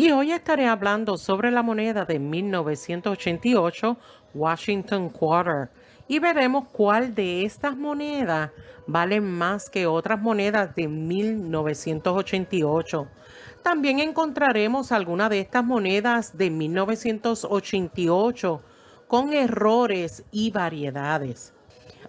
Y hoy estaré hablando sobre la moneda de 1988, Washington Quarter, y veremos cuál de estas monedas vale más que otras monedas de 1988. También encontraremos algunas de estas monedas de 1988 con errores y variedades.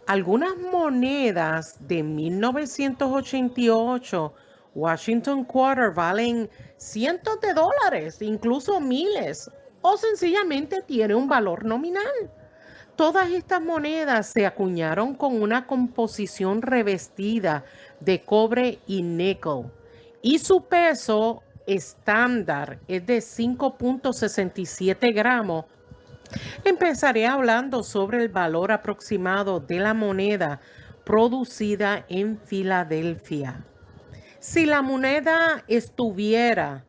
Algunas monedas de 1988, Washington Quarter, valen cientos de dólares, incluso miles, o sencillamente tiene un valor nominal. Todas estas monedas se acuñaron con una composición revestida de cobre y níquel, y su peso estándar es de 5.67 gramos. Empezaré hablando sobre el valor aproximado de la moneda producida en Filadelfia. Si la moneda estuviera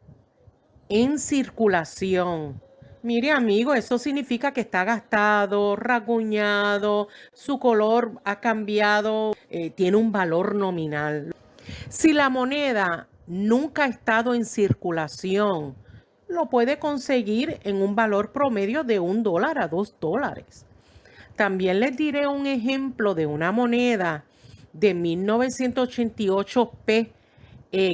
en circulación, mire amigo, eso significa que está gastado, rasguñado, su color ha cambiado, tiene un valor nominal. Si la moneda nunca ha estado en circulación, lo puede conseguir en un valor promedio de $1 a $2. También les diré un ejemplo de una moneda de 1988p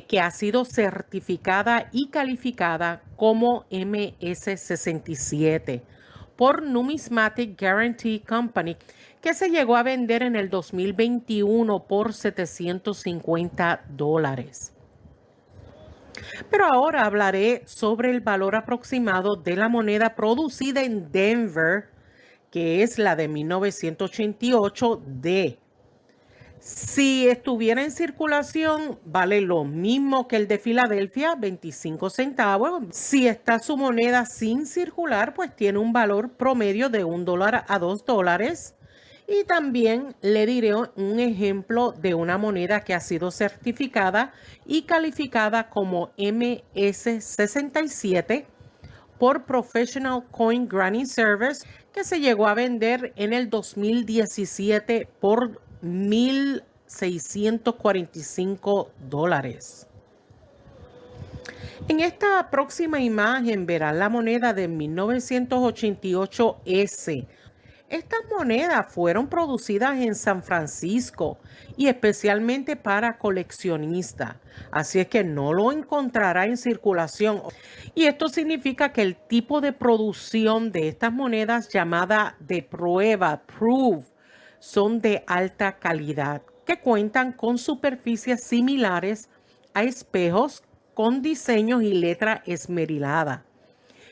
que ha sido certificada y calificada como MS-67 por Numismatic Guarantee Company, que se llegó a vender en el 2021 por $750. Pero ahora hablaré sobre el valor aproximado de la moneda producida en Denver, que es la de 1988D. Si estuviera en circulación, vale lo mismo que el de Filadelfia, 25 centavos. Si está su moneda sin circular, pues tiene un valor promedio de $1 a $2. Y también le diré un ejemplo de una moneda que ha sido certificada y calificada como MS-67 por Professional Coin Granting Service, que se llegó a vender en el 2017 por $1,645. En esta próxima imagen verán la moneda de 1988S. Estas monedas fueron producidas en San Francisco y especialmente para coleccionistas, así es que no lo encontrará en circulación. Y esto significa que el tipo de producción de estas monedas llamada de prueba, proof, son de alta calidad, que cuentan con superficies similares a espejos con diseños y letra esmerilada.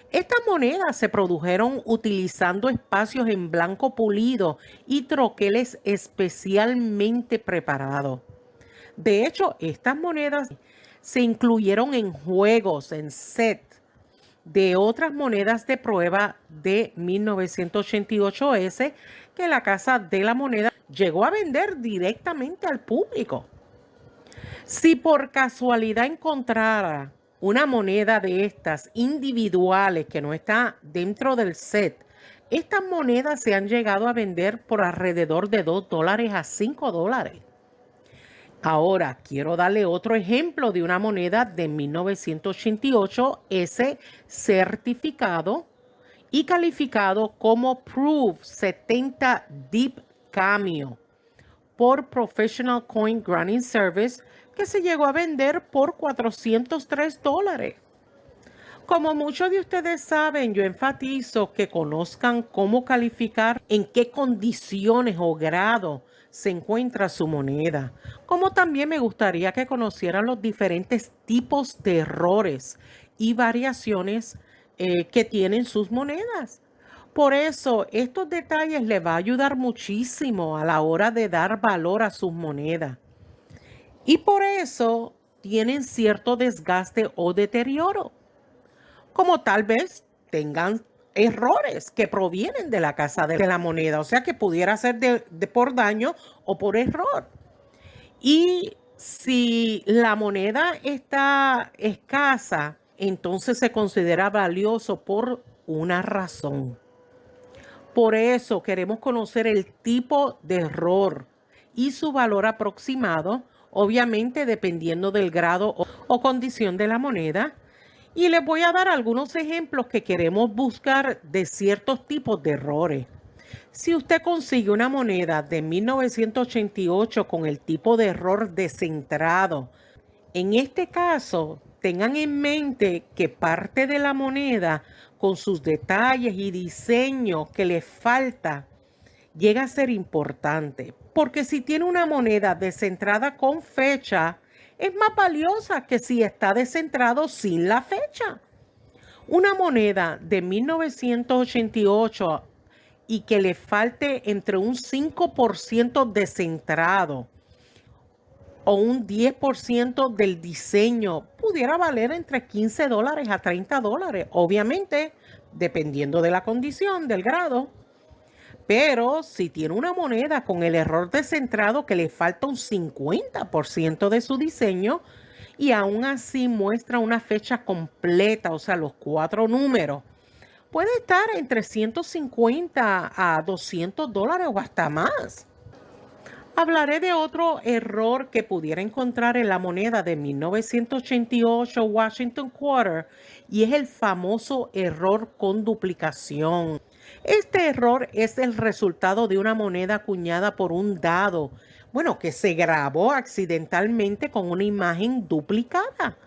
Estas monedas se produjeron utilizando espacios en blanco pulido y troqueles especialmente preparados. De hecho, estas monedas se incluyeron en juegos, en set de otras monedas de prueba de 1988S que la Casa de la Moneda llegó a vender directamente al público. Si por casualidad encontrara una moneda de estas individuales que no está dentro del set, estas monedas se han llegado a vender por alrededor de $2 a $5. Ahora quiero darle otro ejemplo de una moneda de 1988S certificado y calificado como Proof 70 Deep Cameo por Professional Coin Granting Service, que se llegó a vender por $403. Como muchos de ustedes saben, yo enfatizo que conozcan cómo calificar, en qué condiciones o grado se encuentra su moneda. Como también me gustaría que conocieran los diferentes tipos de errores y variaciones que tienen sus monedas. Por eso, estos detalles les va a ayudar muchísimo a la hora de dar valor a sus monedas. Y por eso tienen cierto desgaste o deterioro, como tal vez tengan errores que provienen de la Casa de la Moneda, o sea que pudiera ser por daño o por error. Y si la moneda está escasa, entonces se considera valioso por una razón. Por eso queremos conocer el tipo de error y su valor aproximado, obviamente dependiendo del grado o condición de la moneda. Y les voy a dar algunos ejemplos que queremos buscar de ciertos tipos de errores. Si usted consigue una moneda de 1988 con el tipo de error descentrado, en este caso, tengan en mente que parte de la moneda, con sus detalles y diseño que le falta, llega a ser importante. Porque si tiene una moneda descentrada con fecha, es más valiosa que si está descentrado sin la fecha. Una moneda de 1988 y que le falte entre un 5% descentrado o un 10% del diseño pudiera valer entre $15 a $30, obviamente dependiendo de la condición, del grado. Pero si tiene una moneda con el error descentrado que le falta un 50% de su diseño y aún así muestra una fecha completa, o sea, los 4 números, puede estar entre 150 a $200 o hasta más. Hablaré de otro error que pudiera encontrar en la moneda de 1988 Washington Quarter y es el famoso error con duplicación. Este error es el resultado de una moneda acuñada por un dado, que se grabó accidentalmente con una imagen duplicada,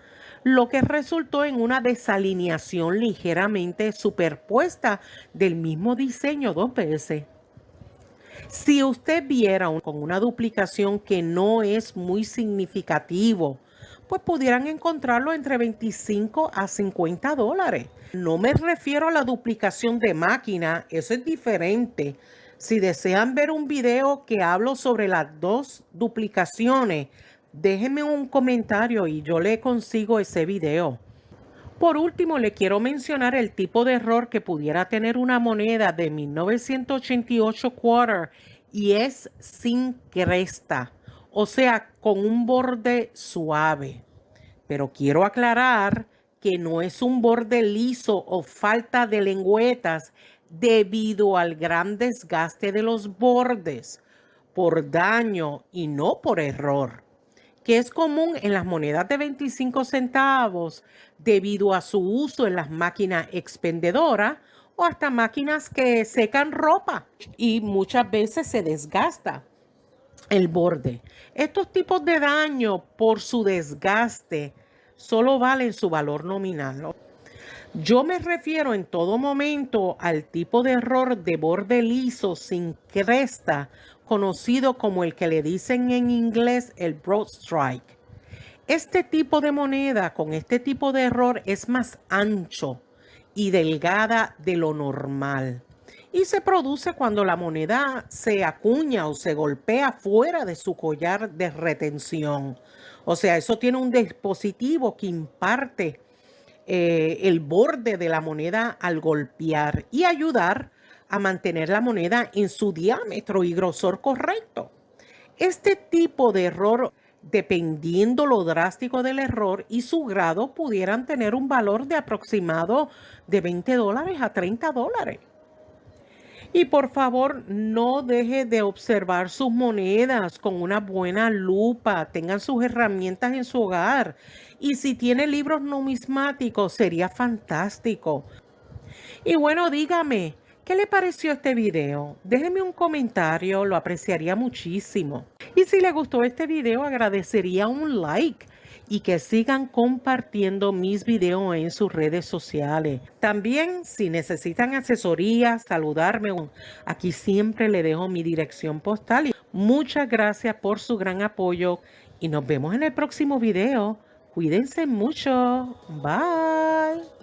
lo que resultó en una desalineación ligeramente superpuesta del mismo diseño 2 veces. Si usted viera con una duplicación que no es muy significativo, pues pudieran encontrarlo entre 25 a $50. No me refiero a la duplicación de máquina, eso es diferente. Si desean ver un video que hablo sobre las 2 duplicaciones, déjenme un comentario y yo le consigo ese video. Por último, le quiero mencionar el tipo de error que pudiera tener una moneda de 1988 Quarter y es sin cresta, o sea, con un borde suave. Pero quiero aclarar que no es un borde liso o falta de lengüetas debido al gran desgaste de los bordes, por daño y no por error, que es común en las monedas de 25 centavos debido a su uso en las máquinas expendedoras o hasta máquinas que secan ropa y muchas veces se desgasta el borde. Estos tipos de daño por su desgaste solo valen su valor nominal. Yo me refiero en todo momento al tipo de error de borde liso sin cresta, conocido como el que le dicen en inglés el broad strike. Este tipo de moneda con este tipo de error es más ancho y delgada de lo normal y se produce cuando la moneda se acuña o se golpea fuera de su collar de retención. O sea, eso tiene un dispositivo que imparte el borde de la moneda al golpear y ayudar a mantener la moneda en su diámetro y grosor correcto. Este tipo de error, dependiendo lo drástico del error y su grado, pudieran tener un valor de aproximado de $20 a $30. Y por favor, no deje de observar sus monedas con una buena lupa. Tengan sus herramientas en su hogar. Y si tiene libros numismáticos, sería fantástico. Y bueno, dígame, ¿qué le pareció este video? Déjeme un comentario, lo apreciaría muchísimo. Y si le gustó este video, agradecería un like y que sigan compartiendo mis videos en sus redes sociales. También, si necesitan asesoría, saludarme, aquí siempre le dejo mi dirección postal. Muchas gracias por su gran apoyo y nos vemos en el próximo video. Cuídense mucho. Bye.